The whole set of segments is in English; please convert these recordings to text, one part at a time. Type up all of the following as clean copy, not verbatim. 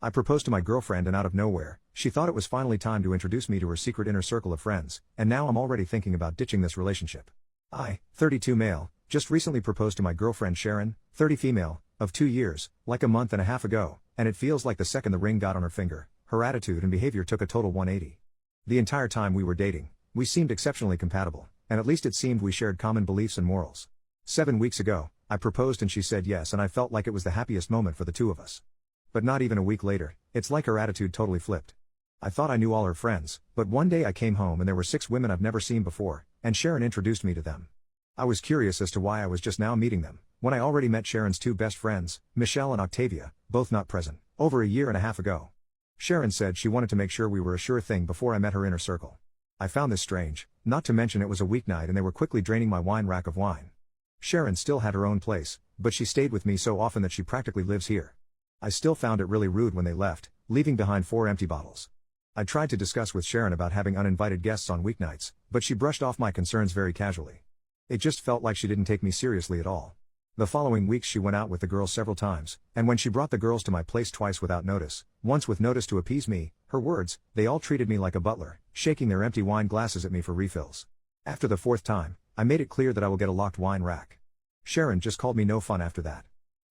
I proposed to my girlfriend and out of nowhere, she thought it was finally time to introduce me to her secret inner circle of friends, and now I'm already thinking about ditching this relationship. I, 32 male, just recently proposed to my girlfriend Sharon, 30 female, of 2 years, like a month and a half ago, and it feels like the second the ring got on her finger, her attitude and behavior took a total 180. The entire time we were dating, we seemed exceptionally compatible, and at least it seemed we shared common beliefs and morals. 7 weeks ago, I proposed and she said yes, and I felt like it was the happiest moment for the two of us. But not even a week later, it's like her attitude totally flipped. I thought I knew all her friends, but one day I came home and there were 6 women I've never seen before, and Sharon introduced me to them. I was curious as to why I was just now meeting them, when I already met Sharon's 2 best friends, Michelle and Octavia, both not present, over a year and a half ago. Sharon said she wanted to make sure we were a sure thing before I met her inner circle. I found this strange, not to mention it was a weeknight and they were quickly draining my wine rack of wine. Sharon still had her own place, but she stayed with me so often that she practically lives here. I still found it really rude when they left, leaving behind 4 empty bottles. I tried to discuss with Sharon about having uninvited guests on weeknights, but she brushed off my concerns very casually. It just felt like she didn't take me seriously at all. The following weeks she went out with the girls several times, and when she brought the girls to my place twice without notice, once with notice to appease me, her words, they all treated me like a butler, shaking their empty wine glasses at me for refills. After the 4th time, I made it clear that I will get a locked wine rack. Sharon just called me no fun after that.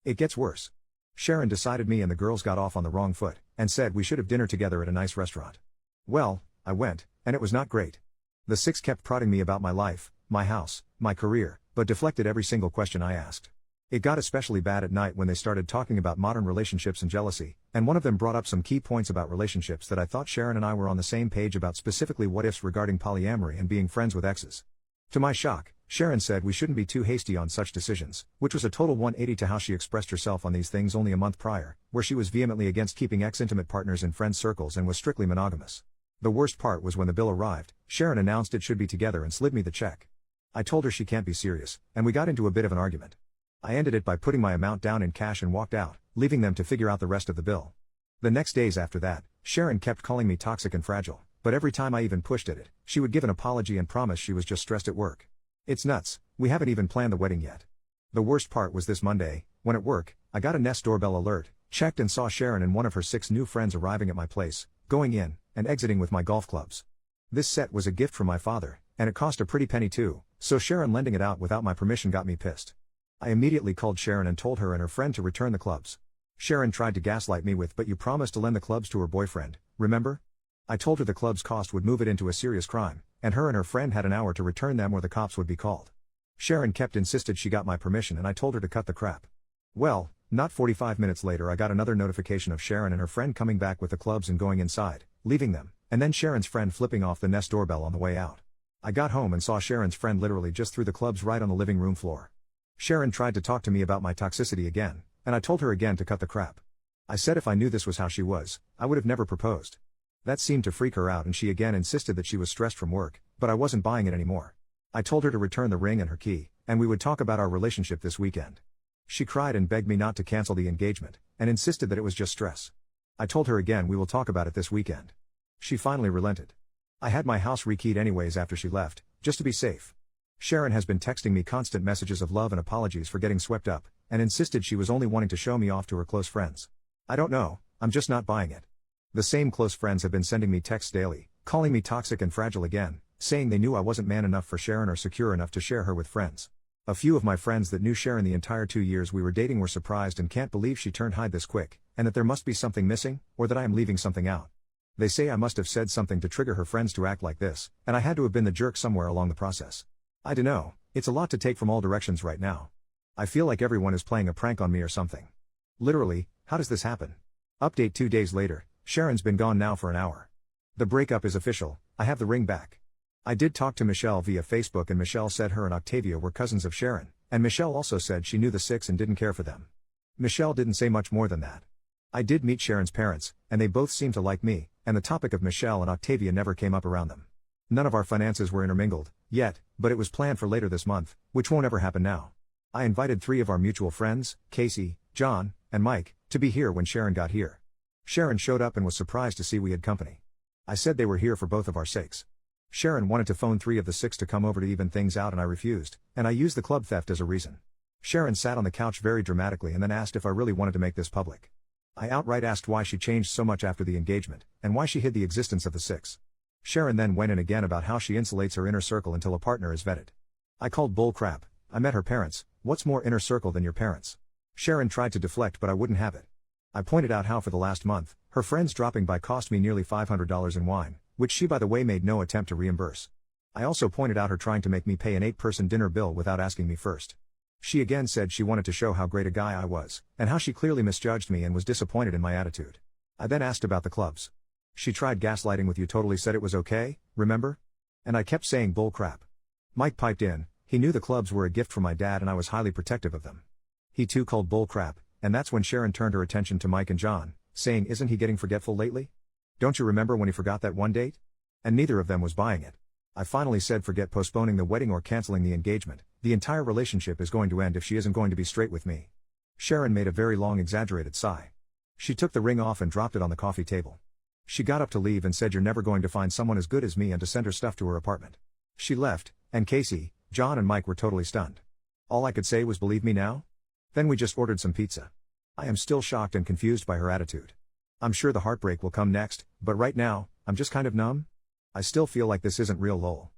It gets worse. Sharon decided me and the girls got off on the wrong foot, and said we should have dinner together at a nice restaurant. Well, I went, and it was not great. The 6 kept prodding me about my life, my house, my career, but deflected every single question I asked. It got especially bad at night when they started talking about modern relationships and jealousy, and one of them brought up some key points about relationships that I thought Sharon and I were on the same page about, specifically what ifs regarding polyamory and being friends with exes. To my shock, Sharon said we shouldn't be too hasty on such decisions, which was a total 180 to how she expressed herself on these things only a month prior, where she was vehemently against keeping ex-intimate partners in friend circles and was strictly monogamous. The worst part was when the bill arrived, Sharon announced it should be together and slid me the check. I told her she can't be serious, and we got into a bit of an argument. I ended it by putting my amount down in cash and walked out, leaving them to figure out the rest of the bill. The next days after that, Sharon kept calling me toxic and fragile, but every time I even pushed at it, she would give an apology and promise she was just stressed at work. It's nuts, we haven't even planned the wedding yet. The worst part was this Monday, when at work, I got a Nest doorbell alert, checked and saw Sharon and one of her 6 new friends arriving at my place, going in, and exiting with my golf clubs. This set was a gift from my father, and it cost a pretty penny too, so Sharon lending it out without my permission got me pissed. I immediately called Sharon and told her and her friend to return the clubs. Sharon tried to gaslight me with, "But you promised to lend the clubs to her boyfriend, remember?" I told her the club's cost would move it into a serious crime, and her friend had an hour to return them or the cops would be called. Sharon kept insisted she got my permission and I told her to cut the crap. Well, not 45 minutes later I got another notification of Sharon and her friend coming back with the clubs and going inside, leaving them, and then Sharon's friend flipping off the Nest doorbell on the way out. I got home and saw Sharon's friend literally just threw the clubs right on the living room floor. Sharon tried to talk to me about my toxicity again, and I told her again to cut the crap. I said if I knew this was how she was, I would have never proposed. That seemed to freak her out and she again insisted that she was stressed from work, but I wasn't buying it anymore. I told her to return the ring and her key, and we would talk about our relationship this weekend. She cried and begged me not to cancel the engagement, and insisted that it was just stress. I told her again we will talk about it this weekend. She finally relented. I had my house rekeyed anyways after she left, just to be safe. Sharon has been texting me constant messages of love and apologies for getting swept up, and insisted she was only wanting to show me off to her close friends. I don't know, I'm just not buying it. The same close friends have been sending me texts daily, calling me toxic and fragile again, saying they knew I wasn't man enough for Sharon or secure enough to share her with friends. A few of my friends that knew Sharon the entire 2 years we were dating were surprised and can't believe she turned hide this quick, and that there must be something missing, or that I am leaving something out. They say I must have said something to trigger her friends to act like this, and I had to have been the jerk somewhere along the process. I dunno, it's a lot to take from all directions right now. I feel like everyone is playing a prank on me or something. Literally, how does this happen? Update 2 days later, Sharon's been gone now for an hour. The breakup is official, I have the ring back. I did talk to Michelle via Facebook and Michelle said her and Octavia were cousins of Sharon, and Michelle also said she knew the 6 and didn't care for them. Michelle didn't say much more than that. I did meet Sharon's parents, and they both seemed to like me, and the topic of Michelle and Octavia never came up around them. None of our finances were intermingled, yet, but it was planned for later this month, which won't ever happen now. I invited 3 of our mutual friends, Casey, John, and Mike, to be here when Sharon got here. Sharon showed up and was surprised to see we had company. I said they were here for both of our sakes. Sharon wanted to phone 3 of the 6 to come over to even things out and I refused, and I used the club theft as a reason. Sharon sat on the couch very dramatically and then asked if I really wanted to make this public. I outright asked why she changed so much after the engagement, and why she hid the existence of the six. Sharon then went in again about how she insulates her inner circle until a partner is vetted. I called bull crap. I met her parents. What's more inner circle than your parents? Sharon tried to deflect, but I wouldn't have it. I pointed out how for the last month, her friends dropping by cost me nearly $500 in wine, which she by the way made no attempt to reimburse. I also pointed out her trying to make me pay an 8-person dinner bill without asking me first. She again said she wanted to show how great a guy I was, and how she clearly misjudged me and was disappointed in my attitude. I then asked about the clubs. She tried gaslighting with you, totally said it was okay, remember? And I kept saying bull crap. Mike piped in. He knew the clubs were a gift from my dad and I was highly protective of them. He too called bull crap, and that's when Sharon turned her attention to Mike and John, saying, isn't he getting forgetful lately? Don't you remember when he forgot that one date? And neither of them was buying it. I finally said forget postponing the wedding or canceling the engagement, the entire relationship is going to end if she isn't going to be straight with me. Sharon made a very long exaggerated sigh. She took the ring off and dropped it on the coffee table. She got up to leave and said you're never going to find someone as good as me and to send her stuff to her apartment. She left, and Casey, John and Mike were totally stunned. All I could say was believe me now? Then we just ordered some pizza. I am still shocked and confused by her attitude. I'm sure the heartbreak will come next, but right now, I'm just kind of numb. I still feel like this isn't real lol.